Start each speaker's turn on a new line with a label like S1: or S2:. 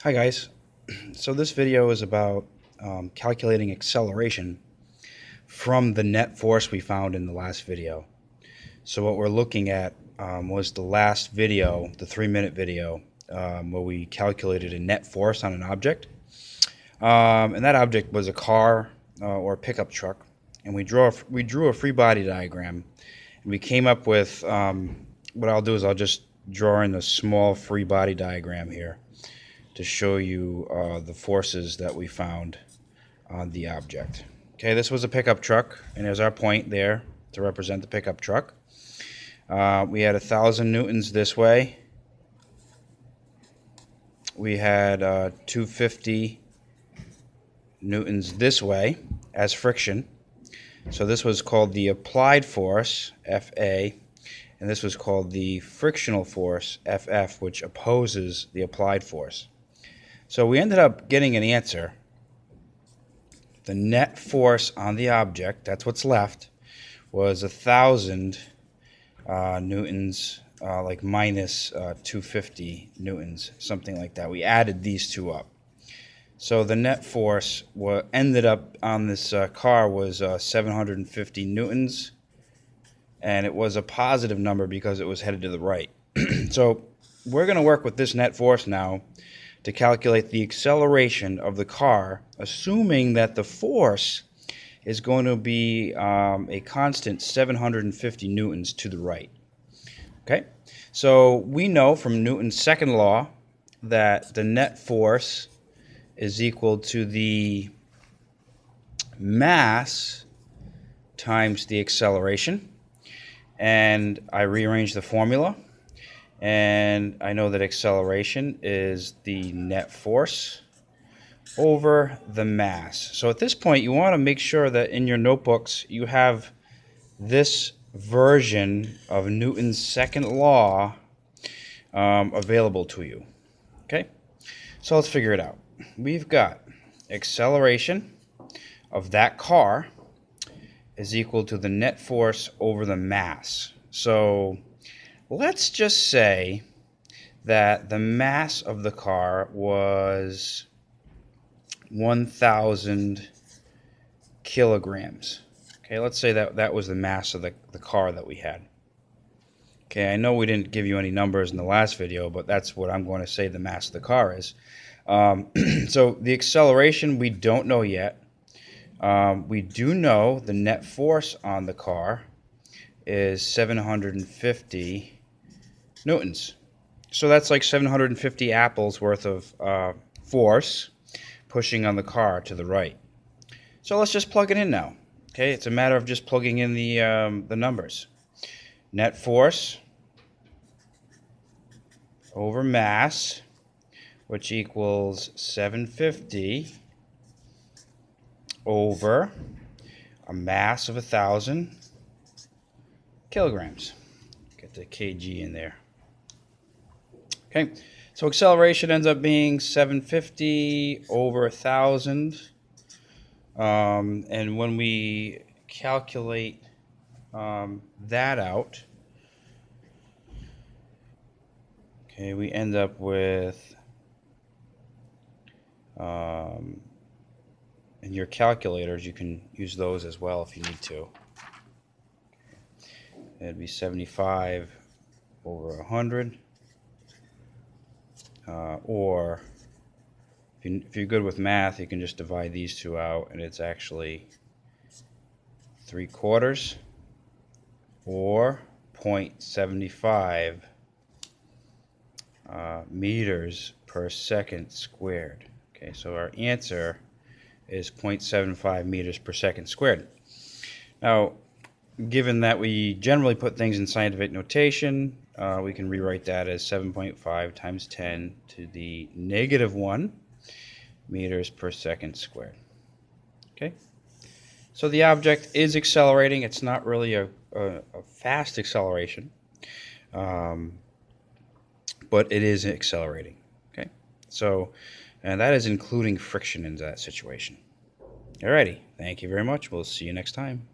S1: Hi guys. So this video is about calculating acceleration from the net force we found in the last video. So what we're looking at was the last video, the 3-minute video, where we calculated a net force on an object. And that object was a car or a pickup truck. And we drew a free body diagram. And we came up with, what I'll do is I'll just draw in a small free body diagram here to show you the forces that we found on the object. Okay, this was a pickup truck, and there's our point there to represent the pickup truck. We had 1,000 newtons this way. We had 250 newtons this way as friction. So this was called the applied force, FA, and this was called the frictional force, FF, which opposes the applied force. So we ended up getting an answer. The net force on the object, that's what's left, was 1,000 newtons, like minus 250 newtons, something like that. We added these two up. So the net force ended up on this car was 750 newtons, and it was a positive number because it was headed to the right. So we're going to work with this net force now to calculate the acceleration of the car, assuming that the force is going to be a constant 750 newtons to the right. Okay, so we know from Newton's second law that the net force is equal to the mass times the acceleration. And I rearranged the formula. And I know that acceleration is the net force over the mass. So at this point, you want to make sure that in your notebooks you have this version of Newton's second law available to you. Okay, so let's figure it out. We've got acceleration of that car is equal to the net force over the mass. So let's just say that the mass of the car was 1,000 kilograms. Okay, let's say that was the mass of the car that we had. Okay, I know we didn't give you any numbers in the last video, but that's what I'm going to say the mass of the car is. So the acceleration we don't know yet. We do know the net force on the car is 750 newtons. So that's like 750 apples worth of force pushing on the car to the right. So let's just plug it in now. Okay, it's a matter of just plugging in the numbers. Net force over mass, which equals 750 over a mass of 1,000 kilograms. Get the kg in there. Okay, so acceleration ends up being 750 over 1,000. And when we calculate that out, okay, we end up with, in your calculators, you can use those as well if you need to. It'd be 75 over 100. Or if you're good with math, you can just divide these two out, and it's actually 3/4 or 0.75 meters per second squared. Okay, so our answer is 0.75 meters per second squared. Now, given that we generally put things in scientific notation, we can rewrite that as 7.5 times 10 to the -1 meters per second squared. Okay, so the object is accelerating. It's not really a fast acceleration, but it is accelerating. Okay, so, and that is including friction in that situation. Alrighty, thank you very much. We'll see you next time.